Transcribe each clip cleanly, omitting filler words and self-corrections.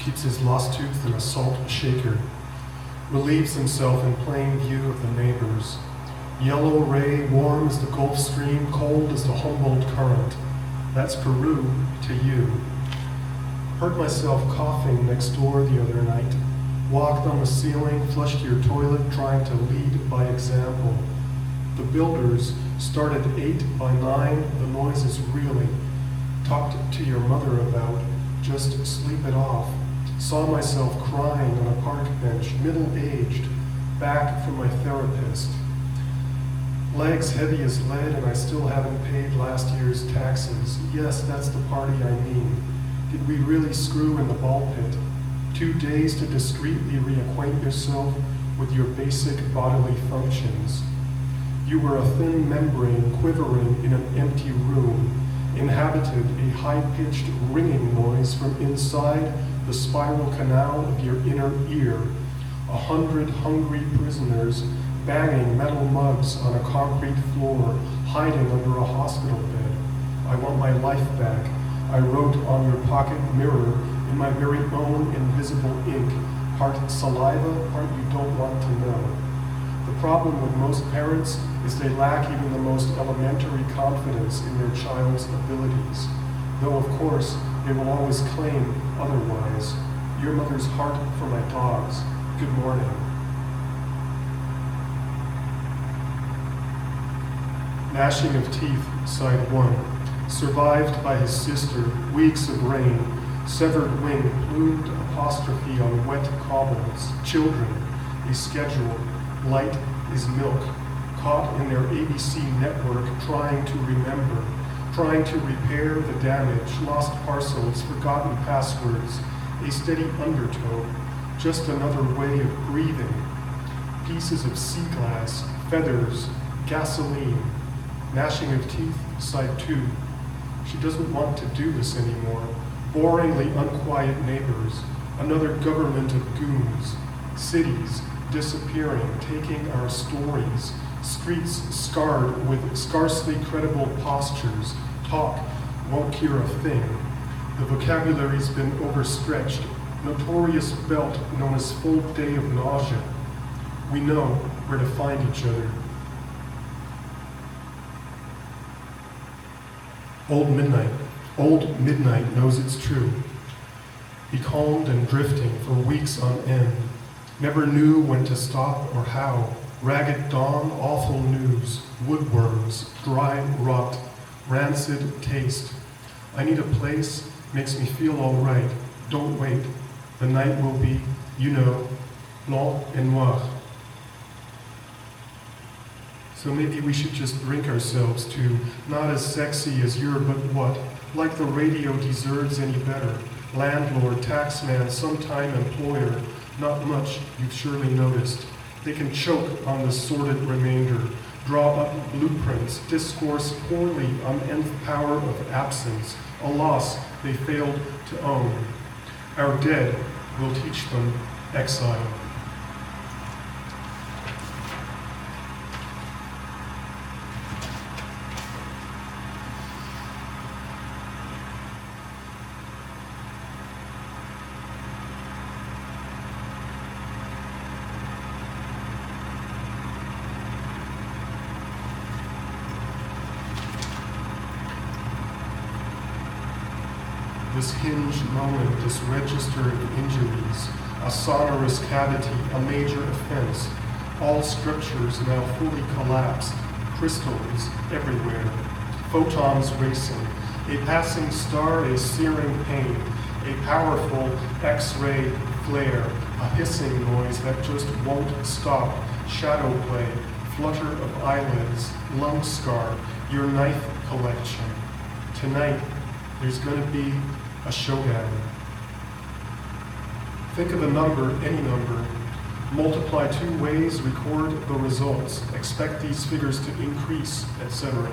keeps his lost tooth in a salt shaker, relieves himself in plain view of the neighbors. Yellow ray, warm as the Gulf Stream, cold as the Humboldt current. That's Peru to you. Heard myself coughing next door the other night. Walked on the ceiling, flushed your toilet, trying to lead by example. The builders started 8 by 9, the noise is really. Talked to your mother about, just sleep it off. Saw myself crying on a park bench, middle-aged, back from my therapist. Legs heavy as lead, and I still haven't paid last year's taxes. Yes, that's the party I mean. Did we really screw in the ball pit? 2 days to discreetly reacquaint yourself with your basic bodily functions. You were a thin membrane quivering in an empty room, inhabited a high-pitched ringing noise from inside the spiral canal of your inner ear. 100 hungry prisoners banging metal mugs on a concrete floor, hiding under a hospital bed. I want my life back. I wrote on your pocket mirror in my very own invisible ink, part saliva, part you don't want to know. The problem with most parents is they lack even the most elementary confidence in their child's abilities, though of course they will always claim otherwise. Your mother's heart for my dogs. Good morning. Gnashing of teeth, side 1. Survived by his sister, weeks of rain, severed wing, plumed apostrophe on wet cobbles, children, a schedule, light is milk, caught in their ABC network, trying to remember, trying to repair the damage, lost parcels, forgotten passwords, a steady undertow, just another way of breathing, pieces of sea glass, feathers, gasoline, gnashing of teeth, side 2. She doesn't want to do this anymore. Boringly unquiet neighbors, another government of goons, cities disappearing, taking our stories, streets scarred with scarcely credible postures, talk won't cure a thing. The vocabulary's been overstretched, notorious belt known as full day of nausea. We know where to find each other. Old midnight knows it's true. Becalmed and drifting for weeks on end. Never knew when to stop or how. Ragged dawn, awful news. Woodworms, dry rot, rancid taste. I need a place, makes me feel all right. Don't wait. The night will be, you know, blanc et noir. So maybe we should just drink ourselves to not as sexy as you're, but what? Like the radio deserves any better. Landlord, taxman, sometime employer. Not much, you've surely noticed. They can choke on the sordid remainder, draw up blueprints, discourse poorly on nth power of absence, a loss they failed to own. Our dead will teach them exile. This hinged moment, this register of injuries, a sonorous cavity, a major offense, all structures now fully collapsed, crystals everywhere, photons racing, a passing star, a searing pain, a powerful X-ray flare, a hissing noise that just won't stop, shadow play, flutter of eyelids, lung scar, your knife collection. Tonight, there's going to be a showdown. Think of a number, any number. Multiply 2 ways, record the results. Expect these figures to increase, etc.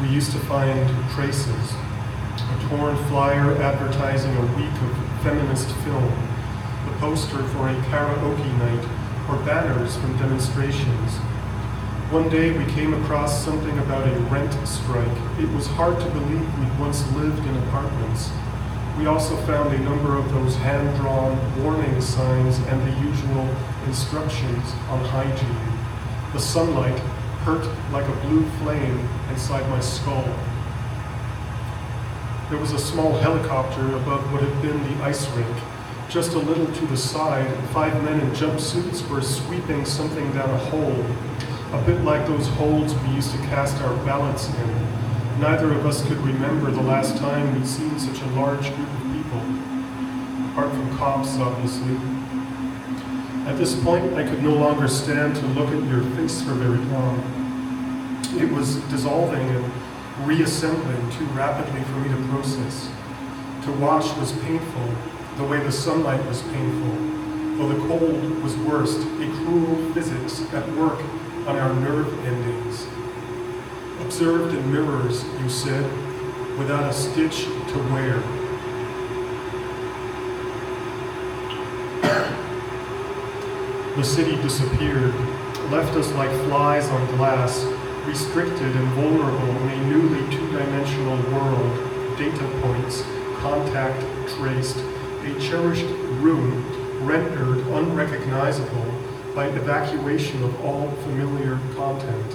We used to find traces, a torn flyer advertising a week of feminist film, the poster for a karaoke night, or banners from demonstrations. One day we came across something about a rent strike. It was hard to believe we'd once lived in apartments. We also found a number of those hand-drawn warning signs and the usual instructions on hygiene. The sunlight hurt like a blue flame inside my skull. There was a small helicopter above what had been the ice rink. Just a little to the side, 5 men in jumpsuits were sweeping something down a hole, a bit like those holes we used to cast our ballots in. Neither of us could remember the last time we'd seen such a large group of people, apart from cops, obviously. At this point, I could no longer stand to look at your face for very long. It was dissolving and reassembling too rapidly for me to process. To watch was painful, the way the sunlight was painful, though the cold was worst, a cruel physics at work on our nerve endings. Observed in mirrors, you said, without a stitch to wear. The city disappeared, left us like flies on glass, restricted and vulnerable in a newly two-dimensional world, data points, contact traced, a cherished room rendered unrecognizable by evacuation of all familiar content.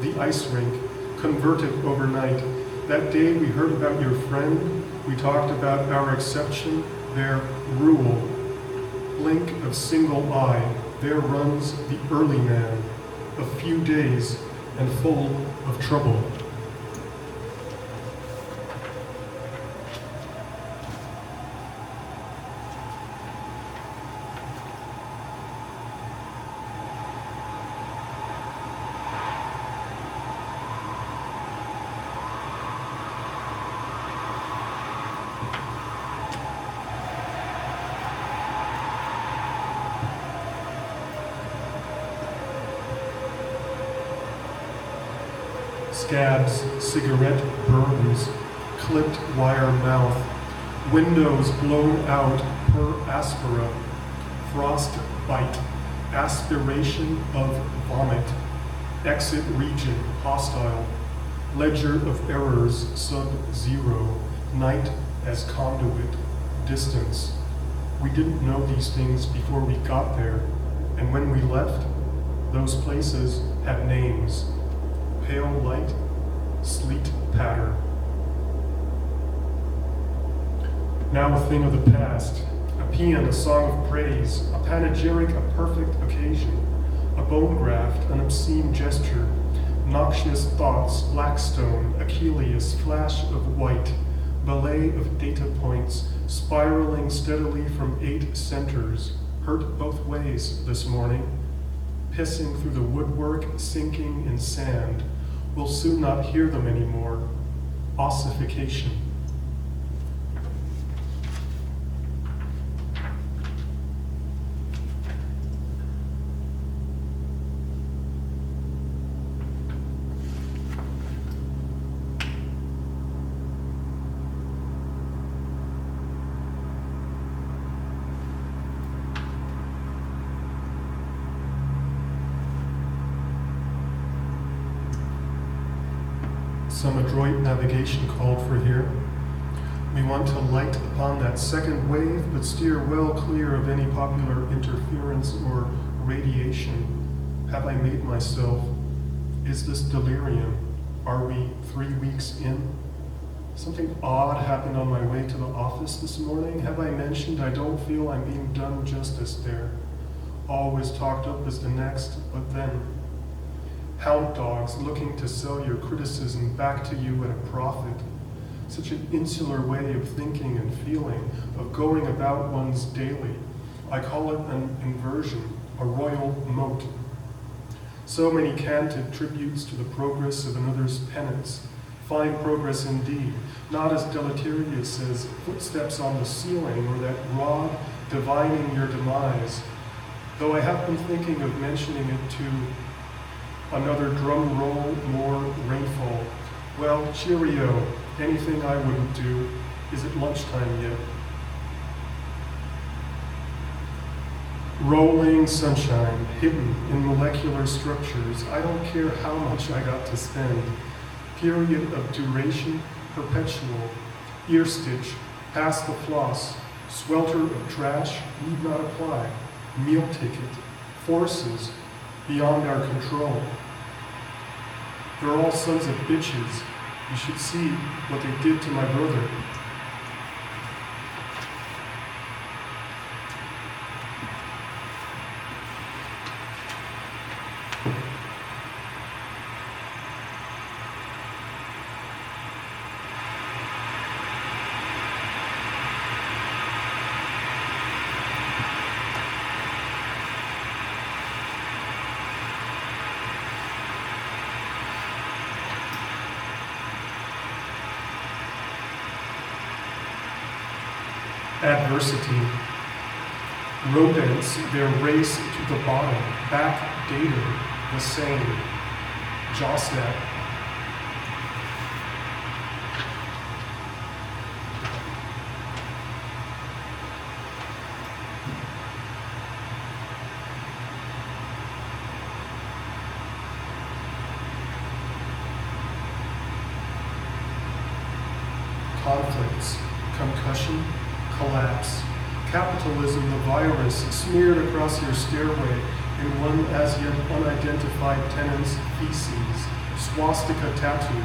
The ice rink, converted overnight. That day we heard about your friend, we talked about our exception, their rule. Blink of single eye, there runs the early man, a few days and full of trouble. Scabs, cigarette burns, clipped wire mouth, windows blown out per aspera, frost bite, aspiration of vomit, exit region hostile, ledger of errors sub-zero, night as conduit, distance. We didn't know these things before we got there, and when we left, those places had names. Pale light, sleet patter. Now a thing of the past, a paean, a song of praise, a panegyric, a perfect occasion, a bone graft, an obscene gesture, noxious thoughts, Blackstone, Achilles, flash of white, ballet of data points, spiraling steadily from 8 centers, hurt both ways this morning, pissing through the woodwork, sinking in sand. We'll soon not hear them anymore. Ossification. Some adroit navigation called for here. We want to light upon that second wave, but steer well clear of any popular interference or radiation. Have I made myself? Is this delirium? Are we 3 weeks in? Something odd happened on my way to the office this morning. Have I mentioned I don't feel I'm being done justice there? Always talked up as the next, but then. Hound dogs looking to sell your criticism back to you at a profit. Such an insular way of thinking and feeling, of going about one's daily. I call it an inversion, a royal moat. So many canted tributes to the progress of another's penance. Fine progress indeed, not as deleterious as footsteps on the ceiling or that rod divining your demise. Though I have been thinking of mentioning it to another drum roll, more rainfall. Well, cheerio, anything I wouldn't do. Is it lunchtime yet? Rolling sunshine, hidden in molecular structures. I don't care how much I got to spend. Period of duration, perpetual. Ear stitch, past the floss. Swelter of trash, need not apply. Meal ticket, forces, beyond our control. They're all sons of bitches. You should see what they did to my brother. Adversity. Rodents, their race to the bottom, backdated, the same. Josnap. Conflicts, concussion, collapse. Capitalism, the virus, smeared across your stairway in one as yet unidentified tenant's feces. Swastika tattoo.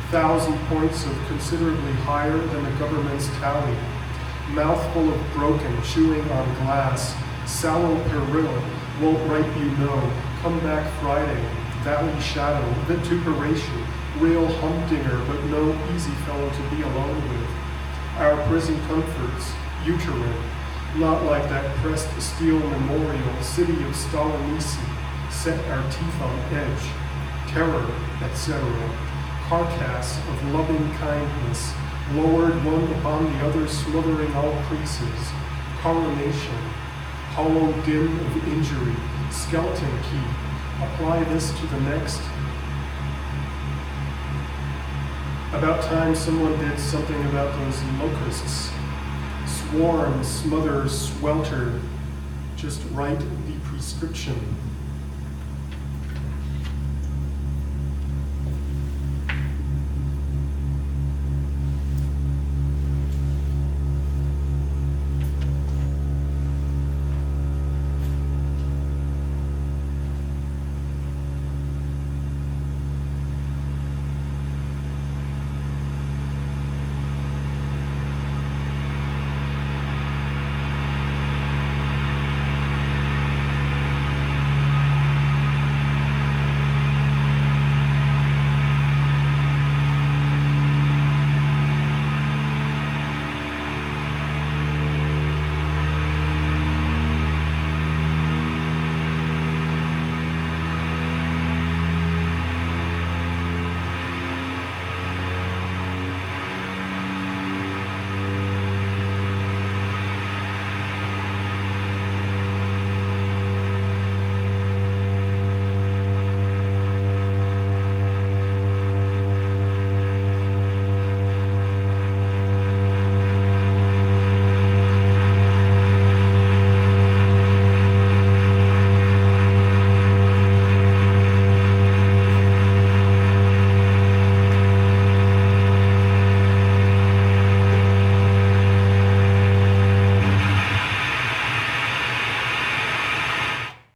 1,000 points of considerably higher than the government's tally. Mouthful of broken, chewing on glass. Sallow peril, won't write you no. Come back Friday. Valley shadow, vituperation. Real humdinger, but no easy fellow to be alone with. Our prison comforts, uterine, not like that pressed steel memorial, city of Stalinisi, set our teeth on edge, terror, etc. Carcass of loving kindness, lowered one upon the other, smothering all creases. Coronation, hollow dim of injury, skeleton key, apply this to the next. About time someone did something about those locusts. Swarm, smother, swelter. Just write the prescription.